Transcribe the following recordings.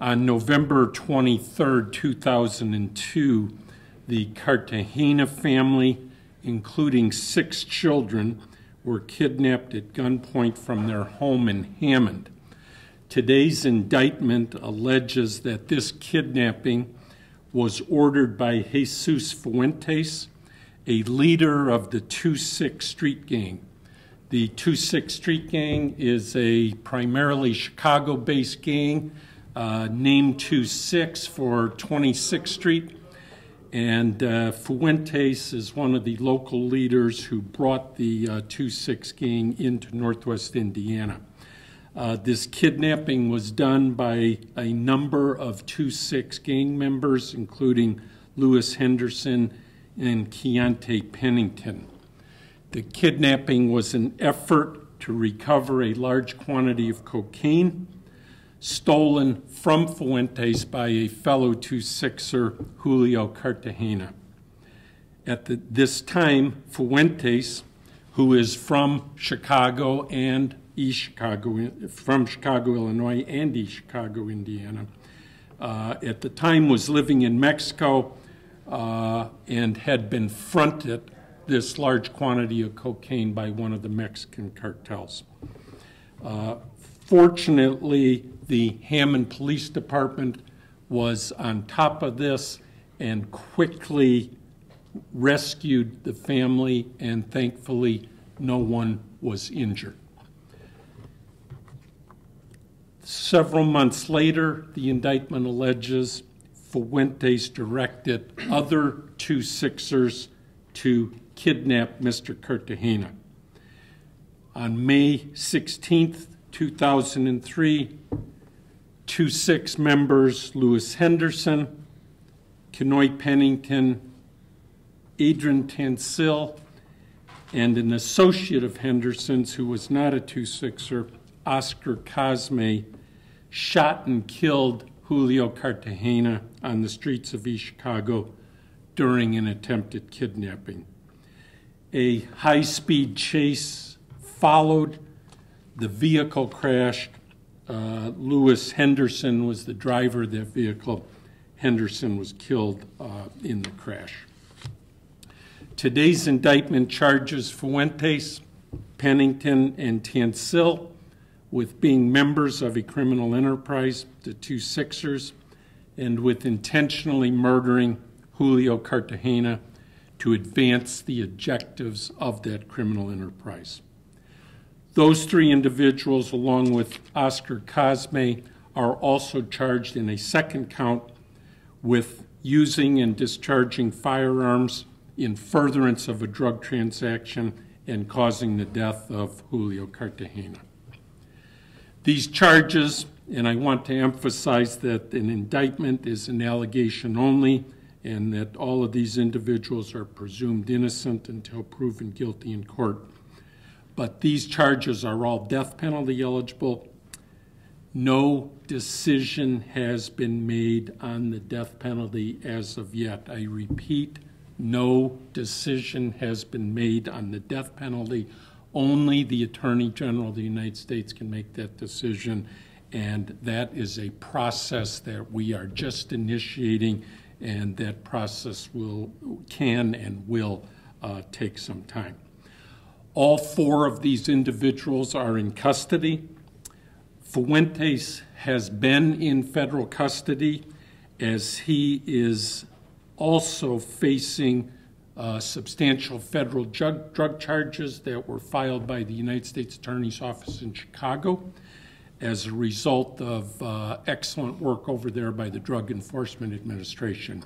On November 23, 2002, the Cartagena family, including 6 children, were kidnapped at gunpoint from their home in Hammond. Today's indictment alleges that this kidnapping was ordered by Jesus Fuentes, a leader of the 2-6 Street Gang. The 2-6 Street Gang is a primarily Chicago-based gang, named 2-6 for 26th Street, and Fuentes is one of the local leaders who brought the 2-6 gang into Northwest Indiana. This kidnapping was done by a number of 2-6 gang members, including Lewis Henderson and Keontae Pennington. The kidnapping was an effort to recover a large quantity of cocaine stolen from Fuentes by a fellow 2-6er, Julio Cartagena. At this time, Fuentes, who is from Chicago and East Chicago, from Chicago, Illinois, and East Chicago, Indiana, at the time was living in Mexico and had been fronted this large quantity of cocaine by one of the Mexican cartels. Fortunately, the Hammond Police Department was on top of this and quickly rescued the family, and thankfully no one was injured. Several months later, the indictment alleges Fuentes directed other 2-6ers to kidnap Mr. Cartagena. On May 16, 2003, 2-6 members Lewis Henderson, Keontae Pennington, Adrian Tansil, and an associate of Henderson's who was not a 2-6er, Oscar Cosme, shot and killed Julio Cartagena on the streets of East Chicago during an attempted kidnapping. A high-speed chase followed. The vehicle crashed. Lewis Henderson was the driver of that vehicle. Henderson was killed in the crash. Today's indictment charges Fuentes, Pennington, and Tansil with being members of a criminal enterprise, the 2-6ers, and with intentionally murdering Julio Cartagena to advance the objectives of that criminal enterprise. Those 3 individuals, along with Oscar Cosme, are also charged in a second count with using and discharging firearms in furtherance of a drug transaction and causing the death of Julio Cartagena. These charges, and I want to emphasize that an indictment is an allegation only, and that all of these individuals are presumed innocent until proven guilty in court. But these charges are all death penalty eligible. No decision has been made on the death penalty as of yet. I repeat, no decision has been made on the death penalty. Only the Attorney General of the United States can make that decision, and that is a process that we are just initiating, and that process can and will take some time. All 4 of these individuals are in custody. Fuentes has been in federal custody as he is also facing substantial federal drug charges that were filed by the United States Attorney's Office in Chicago as a result of excellent work over there by the Drug Enforcement Administration.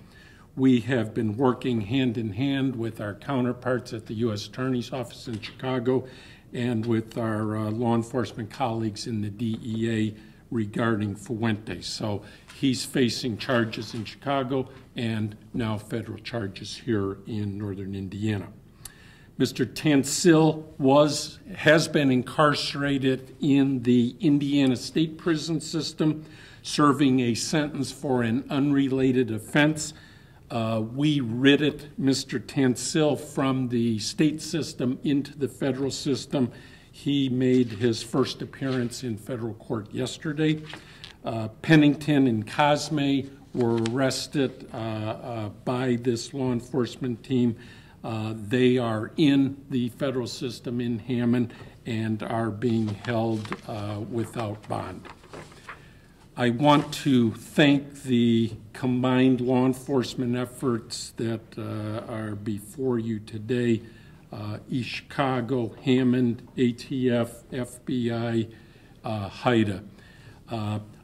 We have been working hand in hand with our counterparts at the U.S. Attorney's Office in Chicago and with our law enforcement colleagues in the DEA regarding Fuentes. So he's facing charges in Chicago and now federal charges here in northern Indiana. Mr. Tansil has been incarcerated in the Indiana State Prison System, serving a sentence for an unrelated offense. We writted Mr. Tansil from the state system into the federal system. He made his first appearance in federal court yesterday. Pennington and Cosme were arrested by this law enforcement team. They are in the federal system in Hammond and are being held without bond. I want to thank the combined law enforcement efforts that are before you today, East Chicago, Hammond, ATF, FBI, HIDA.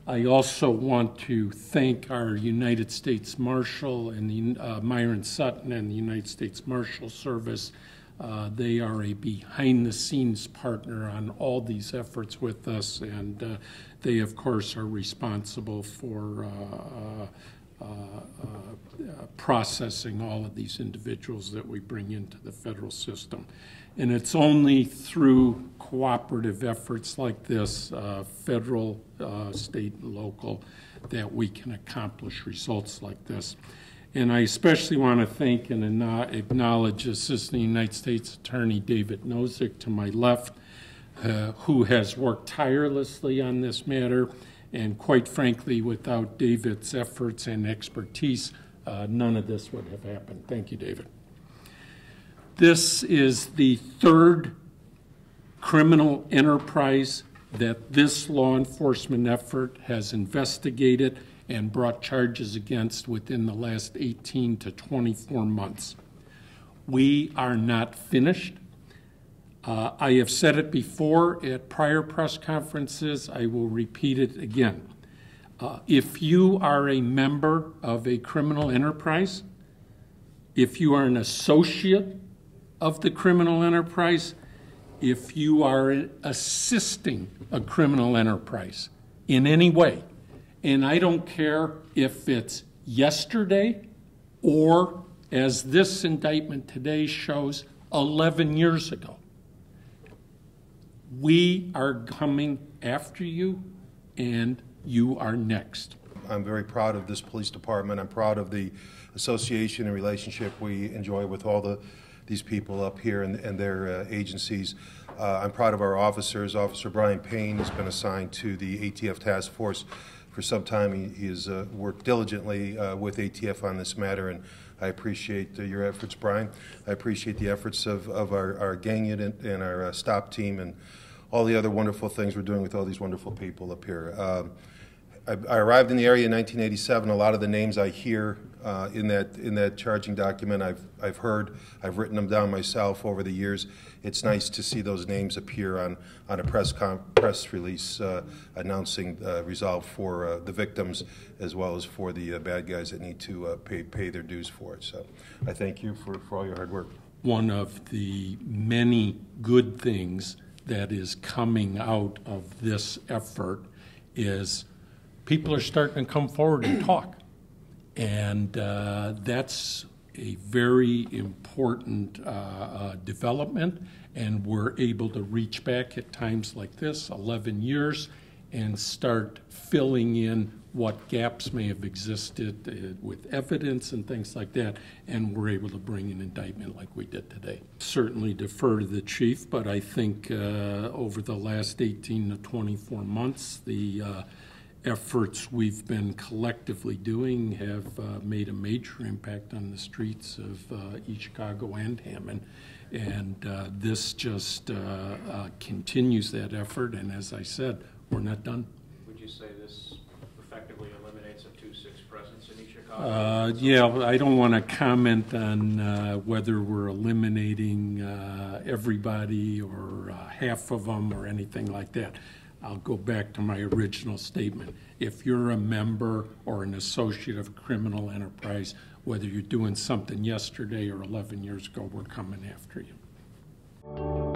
I also want to thank our United States Marshal and the, Myron Sutton and the United States Marshal Service. They are a behind-the-scenes partner on all these efforts with us, and they, of course, are responsible for processing all of these individuals that we bring into the federal system. And it's only through cooperative efforts like this, federal, state, and local, that we can accomplish results like this. And I especially want to thank and acknowledge Assistant United States Attorney David Nozick to my left, who has worked tirelessly on this matter. And quite frankly, without David's efforts and expertise, none of this would have happened. Thank you, David. This is the third criminal enterprise that this law enforcement effort has investigated and brought charges against within the last 18 to 24 months. We are not finished. I have said it before at prior press conferences. I will repeat it again. If you are a member of a criminal enterprise, if you are an associate of the criminal enterprise, if you are assisting a criminal enterprise in any way, and I don't care if it's yesterday or, as this indictment today shows, 11 years ago, we are coming after you, and you are next. I'm very proud of this police department. I'm proud of the association and relationship we enjoy with all these people up here and their agencies. I'm proud of our officers. Officer Brian Payne has been assigned to the ATF task force for some time. He has worked diligently with ATF on this matter, and I appreciate your efforts, Brian. I appreciate the efforts of our gang unit and our stop team and all the other wonderful things we're doing with all these wonderful people up here. I arrived in the area in 1987. A lot of the names I hear in that charging document, I've heard. I've written them down myself over the years. It's nice to see those names appear on a press release announcing resolve for the victims as well as for the bad guys that need to pay their dues for it. So I thank you for all your hard work. One of the many good things that is coming out of this effort is people are starting to come forward and talk. And that's a very important development. And we're able to reach back at times like this, 11 years, and start filling in what gaps may have existed with evidence and things like that. And we're able to bring an indictment like we did today. Certainly defer to the chief, but I think over the last 18 to 24 months, the efforts we've been collectively doing have made a major impact on the streets of East Chicago and Hammond. And this just continues that effort. And as I said, we're not done. Would you say this effectively eliminates a 2-6 presence in East Chicago? Yeah, I don't want to comment on whether we're eliminating everybody or half of them or anything like that. I'll go back to my original statement. If you're a member or an associate of a criminal enterprise, whether you're doing something yesterday or 11 years ago, we're coming after you.